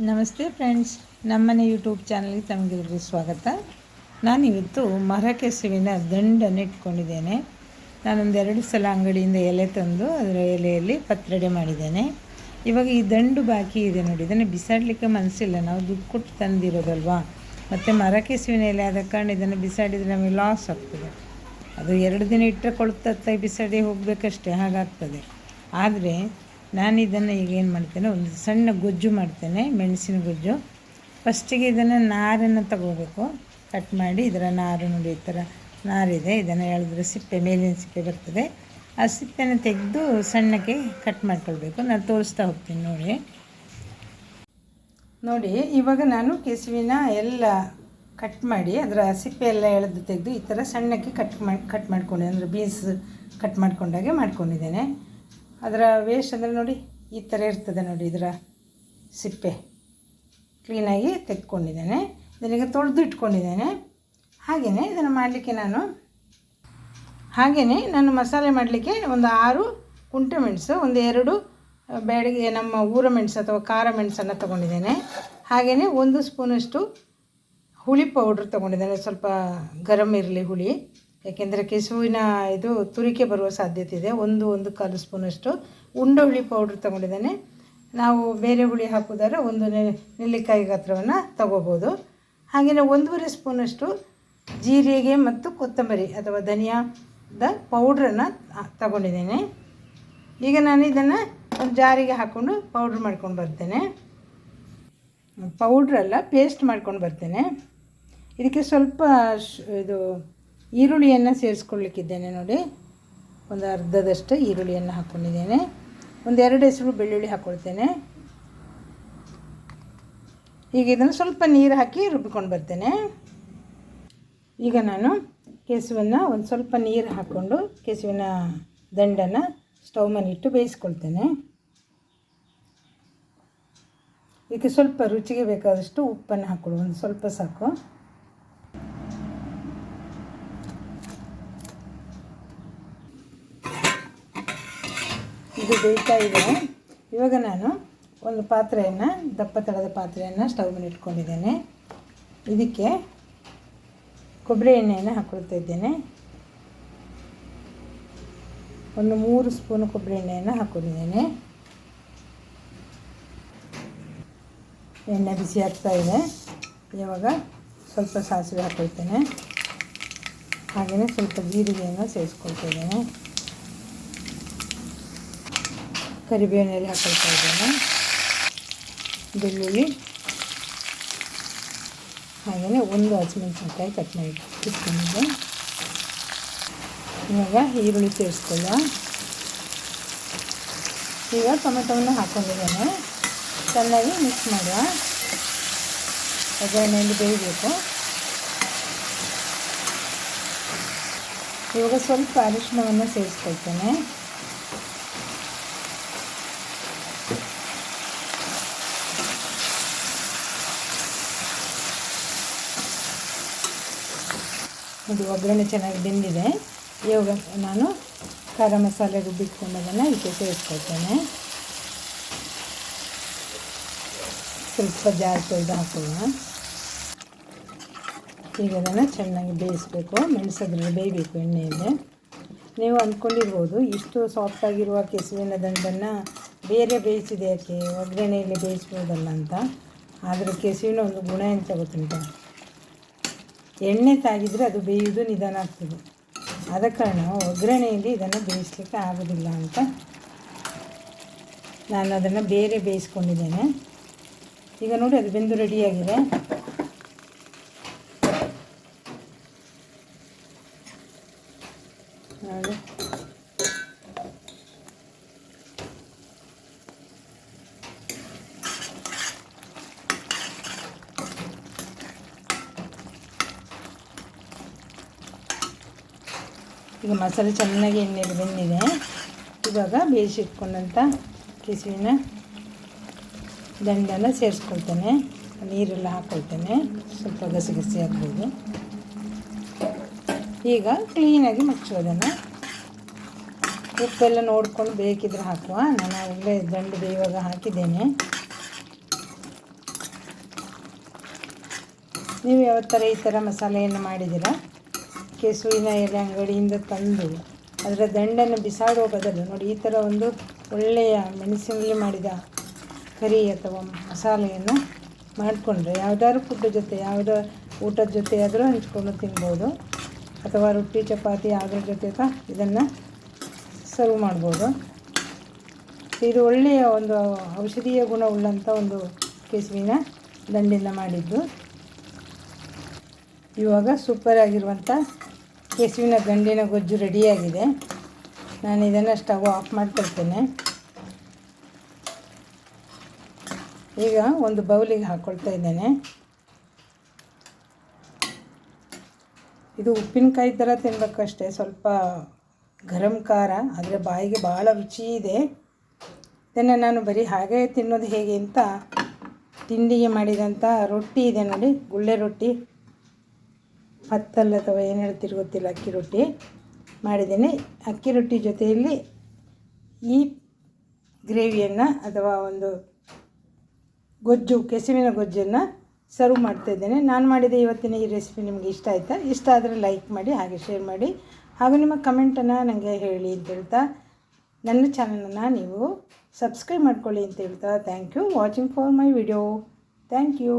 ನಮಸ್ತೆ ಫ್ರೆಂಡ್ಸ್, ನಮ್ಮನೆ ಯೂಟ್ಯೂಬ್ ಚಾನಲ್ಗೆ ತಮಗೆಲ್ಲರಿಗೂ ಸ್ವಾಗತ. ನಾನಿವತ್ತು ಮರಕೆಸುವಿನ ದಂಡನ್ನು ಇಟ್ಕೊಂಡಿದ್ದೇನೆ. ನಾನೊಂದು 2 ಸಲ ಅಂಗಡಿಯಿಂದ ಎಲೆ ತಂದು ಅದರ ಎಲೆಯಲ್ಲಿ ಪತ್ರೊಡೆ ಮಾಡಿದ್ದೇನೆ. ಇವಾಗ ಈ ದಂಡು ಬಾಕಿ ಇದೆ ನೋಡಿ, ಇದನ್ನು ಬಿಸಾಡಲಿಕ್ಕೆ ಮನಸ್ಸಿಲ್ಲ. ನಾವು ದುಡ್ಡು ಕೊಟ್ಟು ತಂದಿರೋದಲ್ವಾ, ಮತ್ತು ಮರಕೆಸುವಿನ ಎಲೆ ಆದ ಕಾರಣ ಇದನ್ನು ಬಿಸಾಡಿದರೆ ನಮಗೆ ಲಾಸ್ ಆಗ್ತದೆ. ಅದು 2 ದಿನ ಇಟ್ಟರೆ ಕೊಳ್ತತ್ತೆ, ಬಿಸಾಡಿ ಹೋಗಬೇಕಷ್ಟೇ, ಹಾಗಾಗ್ತದೆ. ಆದರೆ ನಾನು ಇದನ್ನು ಈಗ ಏನು ಮಾಡ್ತೇನೆ, ಒಂದು ಸಣ್ಣ ಗೊಜ್ಜು ಮಾಡ್ತೇನೆ, ಮೆಣಸಿನ ಗೊಜ್ಜು. ಫಸ್ಟಿಗೆ ಇದನ್ನು ನಾರನ್ನು ತಗೋಬೇಕು, ಕಟ್ ಮಾಡಿ. ಇದರ ನಾರು ನೋಡಿ, ಈ ಥರ ನಾರಿದೆ. ಇದನ್ನು ಎಳೆದ್ರೆ ಸಿಪ್ಪೆ, ಮೇಲಿನ ಸಿಪ್ಪೆ ಬರ್ತದೆ. ಆ ಸಿಪ್ಪೆನ ತೆಗೆದು ಸಣ್ಣಕ್ಕೆ ಕಟ್ ಮಾಡ್ಕೊಳ್ಬೇಕು. ನಾನು ತೋರಿಸ್ತಾ ಹೋಗ್ತೀನಿ ನೋಡಿ. ಇವಾಗ ನಾನು ಕೆಸುವಿನ ಎಲ್ಲ ಕಟ್ ಮಾಡಿ ಅದರ ಸಿಪ್ಪೆ ಎಲ್ಲ ಎಳೆದು ತೆಗೆದು ಈ ಥರ ಸಣ್ಣಕ್ಕೆ ಕಟ್ ಮಾಡ್ಕೊಂಡಿದ್ದೆ. ಅಂದರೆ ಬೀನ್ಸ್ ಕಟ್ ಮಾಡ್ಕೊಂಡಾಗೆ ಮಾಡ್ಕೊಂಡಿದ್ದೇನೆ. ಅದರ ವೇಸ್ಟ್ ಅಂದರೆ ನೋಡಿ ಈ ಥರ ಇರ್ತದೆ ನೋಡಿ, ಇದರ ಸಿಪ್ಪೆ ಕ್ಲೀನಾಗಿ ತೆಗೆದುಕೊಂಡಿದ್ದೇನೆ. ಇದನ್ನೀಗ ತೊಳೆದು ಇಟ್ಕೊಂಡಿದ್ದೇನೆ. ಹಾಗೆಯೇ ಇದನ್ನು ಮಾಡಲಿಕ್ಕೆ ನಾನು ಮಸಾಲೆ ಮಾಡಲಿಕ್ಕೆ ಒಂದು 6 ಕುಂಟೆ ಮೆಣಸು, ಒಂದು 2 ಬ್ಯಾಡಿಗೆ ನಮ್ಮ ಊರ ಮೆಣಸು ಅಥವಾ ಖಾರ ಮೆಣಸನ್ನು ತೊಗೊಂಡಿದ್ದೇನೆ. ಹಾಗೆಯೇ 1 ಸ್ಪೂನಷ್ಟು ಹುಳಿ ಪೌಡ್ರ್ ತೊಗೊಂಡಿದ್ದೇನೆ. ಸ್ವಲ್ಪ ಗರಂ ಇರಲಿ ಹುಳಿ, ಏಕೆಂದರೆ ಕೆಸುವಿನ ಇದು ತುರಿಕೆ ಬರುವ ಸಾಧ್ಯತೆ ಇದೆ. 1-1.25 ಸ್ಪೂನಷ್ಟು ಉಂಡೆ ಹುಳಿ ಪೌಡ್ರ್ ತೊಗೊಂಡಿದ್ದೇನೆ. ನಾವು ಬೇರೆ ಹುಳಿ ಹಾಕೋದಾದ್ರೆ 1 ನೆಲ್ಲಿಕಾಯಿ ಗಾತ್ರವನ್ನು ತಗೋಬೋದು. ಹಾಗೆಯೇ 1.5 ಸ್ಪೂನಷ್ಟು ಜೀರಿಗೆ ಮತ್ತು ಕೊತ್ತಂಬರಿ ಅಥವಾ ಧನಿಯಾದ ಪೌಡ್ರನ್ನು ತಗೊಂಡಿದ್ದೇನೆ. ಈಗ ನಾನು ಇದನ್ನು ಒಂದು ಜಾರಿಗೆ ಹಾಕ್ಕೊಂಡು ಪೌಡ್ರ್ ಮಾಡ್ಕೊಂಡು ಬರ್ತೇನೆ. ಪೌಡ್ರಲ್ಲ, ಪೇಸ್ಟ್ ಮಾಡ್ಕೊಂಡು ಬರ್ತೇನೆ. ಇದಕ್ಕೆ ಸ್ವಲ್ಪ ಇದು ಈರುಳ್ಳಿಯನ್ನು ಸೇರಿಸ್ಕೊಳ್ಳಿಕ್ಕಿದ್ದೇನೆ ನೋಡಿ. ಒಂದು ಅರ್ಧದಷ್ಟು ಈರುಳ್ಳಿಯನ್ನು ಹಾಕ್ಕೊಂಡಿದ್ದೇನೆ. ಒಂದು 2 ಹೆಸರು ಬೆಳ್ಳುಳ್ಳಿ ಹಾಕ್ಕೊಳ್ತೇನೆ. ಈಗ ಇದನ್ನು ಸ್ವಲ್ಪ ನೀರು ಹಾಕಿ ರುಬ್ಬಿಕೊಂಡು ಬರ್ತೇನೆ. ಈಗ ನಾನು ಕೆಸುವನ್ನು ಒಂದು ಸ್ವಲ್ಪ ನೀರು ಹಾಕ್ಕೊಂಡು ಕೆಸುವಿನ ದಂಡನ್ನು ಸ್ಟವ್ ಮೇಲೆ ಇಟ್ಟು ಬೇಯಿಸ್ಕೊಳ್ತೇನೆ. ಇದಕ್ಕೆ ಸ್ವಲ್ಪ ರುಚಿಗೆ ಬೇಕಾದಷ್ಟು ಉಪ್ಪನ್ನು ಹಾಕ್ಕೊಳ್ಳಿ, ಒಂದು ಸ್ವಲ್ಪ ಸಾಕು. ಇದು ಬೇಯ್ತಾ ಇದೆ. ಇವಾಗ ನಾನು ಒಂದು ಪಾತ್ರೆಯನ್ನು, ದಪ್ಪ ತಳದ ಪಾತ್ರೆಯನ್ನು ಸ್ಟವ್ ಮೇಲೆ ಇಟ್ಕೊಂಡಿದ್ದೇನೆ. ಇದಕ್ಕೆ ಕೊಬ್ಬರಿ ಎಣ್ಣೆಯನ್ನು ಹಾಕ್ಕೊಳ್ತಾ ಇದ್ದೇನೆ. ಒಂದು 3 ಸ್ಪೂನ್ ಕೊಬ್ಬರಿ ಎಣ್ಣೆಯನ್ನು ಹಾಕ್ಕೊಂಡಿದ್ದೇನೆ. ಎಣ್ಣೆ ಬಿಸಿ ಆಗ್ತಾ ಇದೆ. ಇವಾಗ ಸ್ವಲ್ಪ ಸಾಸಿವೆ ಹಾಕ್ಕೊಳ್ತೇನೆ. ಹಾಗೆಯೇ ಸ್ವಲ್ಪ ಜೀರಿಗೆಯನ್ನು ಸೇರಿಸ್ಕೊಳ್ತಾ ಇದ್ದೇನೆ. ಕರಿಬೇವಿನ ಎಲೆ ಹಾಕ್ಕೊಳ್ತಾ ಇದ್ದೇನೆ. ಬೆಳ್ಳುಳ್ಳಿ, ಹಾಗೆಯೇ 1 ಹಸಿಮೆಣಸಿನಕಾಯಿ ಕಟ್ ಮಾಡಿ ಇಟ್ಕೊಂಡಿದ್ದೆ. ಇವಾಗ ಈರುಳ್ಳಿ ಸೇರಿಸ್ಕೊಳ್ಳುವ. ಈಗ ಟೊಮೆಟೊವನ್ನು ಹಾಕ್ಕೊಂಡಿದ್ದೇನೆ. ಚೆನ್ನಾಗಿ ಮಿಕ್ಸ್ ಮಾಡುವ. ಒಗ್ಗರಣೆಯಲ್ಲಿ ಬೇಯಬೇಕು. ಇವಾಗ ಸ್ವಲ್ಪ ಅರಿಶಿಣವನ್ನು ಸೇರಿಸ್ಕೊಳ್ತೇನೆ. ಇದು ಒಗ್ಗರಣೆ ಚೆನ್ನಾಗಿ ಬೆಂದಿದೆ. ಇವಾಗ ನಾನು ಖಾರ ಮಸಾಲೆ ರುಬ್ಬಿಟ್ಕೊಂಡದನ್ನು ಇದಕ್ಕೆ ಸೇರಿಸ್ಕೊಳ್ತೇನೆ. ಸ್ವಲ್ಪ ಜಾರು ತೊಳೆದು ಹಾಕೋಣ. ಈಗ ಅದನ್ನು ಚೆನ್ನಾಗಿ ಬೇಯಿಸಬೇಕು. ಮೆಣಸದ್ರಲ್ಲಿ ಬೇಯಬೇಕು ಎಣ್ಣೆಯಲ್ಲಿ. ನೀವು ಅಂದ್ಕೊಂಡಿರ್ಬೋದು, ಇಷ್ಟು ಸಾಫ್ಟಾಗಿರುವ ಕೆಸುವಿನ ದಂಡನ್ನು ಬೇರೆ ಬೇಯಿಸಿದೆ ಯಾಕೆ, ಒಗ್ಗರಣೆಯಲ್ಲಿ ಬೇಯಿಸ್ಬೋದಲ್ಲ ಅಂತ. ಆದರೆ ಕೆಸುವಿನ ಒಂದು ಗುಣ ಎಂತ ಗೊತ್ತುಂಟ, ಎಣ್ಣೆ ತಾಗಿದರೆ ಅದು ಬೇಯುವುದು ನಿಧಾನ ಆಗ್ತದೆ. ಆದ ಕಾರಣ ಒಗ್ಗರಣೆಯಲ್ಲಿ ಇದನ್ನು ಬೇಯಿಸಲಿಕ್ಕೆ ಆಗೋದಿಲ್ಲ ಅಂತ ನಾನು ಅದನ್ನು ಬೇರೆ ಬೇಯಿಸ್ಕೊಂಡಿದ್ದೇನೆ. ಈಗ ನೋಡಿ, ಅದು ಬೆಂದು ರೆಡಿಯಾಗಿದೆ. ನೋಡಿ, ಈಗ ಮಸಾಲೆ ಚೆನ್ನಾಗಿ ಎಣ್ಣೆಯಲ್ಲಿ ಬೆಂದಿದೆ. ಇವಾಗ ಬೇಯಿಸಿಟ್ಕೊಂಡಂಥ ಕೆಸುವಿನ ದಂಡನ್ನು ಸೇರಿಸ್ಕೊಳ್ತೇನೆ. ನೀರೆಲ್ಲ ಹಾಕ್ಕೊಳ್ತೇನೆ. ಸ್ವಲ್ಪ ಗಸಿ ಆಗ್ಬೋದು. ಈಗ ಕ್ಲೀನಾಗಿ ಮುಚ್ಚೋದನ್ನು. ಉಪ್ಪೆಲ್ಲ ನೋಡಿಕೊಂಡು ಬೇಕಿದ್ರೆ ಹಾಕುವ. ನಾನು ಆಗಲೇ ದಂಡು ಬೇಯುವಾಗ ಹಾಕಿದ್ದೇನೆ. ನೀವು ಯಾವ ಥರ ಈ ಥರ ಮಸಾಲೆಯನ್ನು ಮಾಡಿದ್ದೀರಾ? ಕೆಸುವಿನ ಎಲೆ ಅಂಗಡಿಯಿಂದ ತಂದು ಅದರ ದಂಡನ್ನು ಬಿಸಾಡುವ ಬದಲು ನೋಡಿ ಈ ಥರ ಒಂದು ಒಳ್ಳೆಯ ಮೆಣಸಿನಲ್ಲಿ ಮಾಡಿದ ಕರಿ ಅಥವಾ ಮಸಾಲೆಯನ್ನು ಮಾಡಿಕೊಂಡ್ರೆ ಯಾವುದಾದ್ರು ಫುಡ್ ಜೊತೆ ಯಾವುದೋ ಊಟದ ಜೊತೆ ಆದರೂ ಹಂಚ್ಕೊಂಡು ತಿನ್ಬೋದು, ಅಥವಾ ರೊಟ್ಟಿ ಚಪಾತಿ ಯಾವುದ್ರ ಜೊತೆ ಇದನ್ನು ಸರ್ವ್ ಮಾಡ್ಬೋದು. ಇದು ಒಳ್ಳೆಯ ಒಂದು ಔಷಧೀಯ ಗುಣವುಳ್ಳಂಥ ಒಂದು ಕೆಸುವಿನ ದಂಡಿನ ಮಾಡಿದ್ದು. ಇವಾಗ ಸೂಪರ್ ಆಗಿರುವಂಥ ಕೆಸುವಿನ ದಂಡಿನ ಗೊಜ್ಜು ರೆಡಿಯಾಗಿದೆ. ನಾನು ಇದನ್ನು ಸ್ಟವ್ ಆಫ್ ಮಾಡ್ಕೊಳ್ತೇನೆ. ಈಗ ಒಂದು ಬೌಲಿಗೆ ಹಾಕ್ಕೊಳ್ತಾ ಇದ್ದೇನೆ. ಇದು ಉಪ್ಪಿನಕಾಯಿ ಥರ ತಿನ್ನಬೇಕಷ್ಟೇ, ಸ್ವಲ್ಪ ಗರಂ ಖಾರ, ಆದರೆ ಬಾಯಿಗೆ ಭಾಳ ರುಚಿ ಇದೆ. ಇದನ್ನು ನಾನು ಬರೀ ಹಾಗೆ ತಿನ್ನೋದು ಹೇಗೆ ಅಂತ ತಿಂಡಿಗೆ ಮಾಡಿದಂಥ ರೊಟ್ಟಿ ಇದೆ ನೋಡಿ, ಗುಳ್ಳೆ ರೊಟ್ಟಿ, ಹತ್ತಲ್ಲ ಅಥವಾ ಏನು ಹೇಳ್ತಿರೋ ಗೊತ್ತಿಲ್ಲ, ಅಕ್ಕಿ ರೊಟ್ಟಿ ಮಾಡಿದ್ದೇನೆ. ಅಕ್ಕಿ ರೊಟ್ಟಿ ಜೊತೆಯಲ್ಲಿ ಈ ಗ್ರೇವಿಯನ್ನು ಅಥವಾ ಒಂದು ಗೊಜ್ಜು, ಕೆಸುವಿನ ಗೊಜ್ಜನ್ನು ಸರ್ವ್ ಮಾಡ್ತಾಯಿದ್ದೇನೆ. ನಾನು ಮಾಡಿದ ಇವತ್ತಿನ ಈ ರೆಸಿಪಿ ನಿಮಗೆ ಇಷ್ಟ ಆಯಿತಾ? ಇಷ್ಟ ಆದರೆ ಲೈಕ್ ಮಾಡಿ, ಹಾಗೆ ಶೇರ್ ಮಾಡಿ, ಹಾಗೂ ನಿಮ್ಮ ಕಮೆಂಟನ್ನು ನನಗೆ ಹೇಳಿ ಅಂತ ಹೇಳ್ತಾ, ನನ್ನ ಚಾನಲನ್ನು ನೀವು ಸಬ್ಸ್ಕ್ರೈಬ್ ಮಾಡ್ಕೊಳ್ಳಿ ಅಂತ ಹೇಳ್ತಾ, thank you watching for my video. Thank you.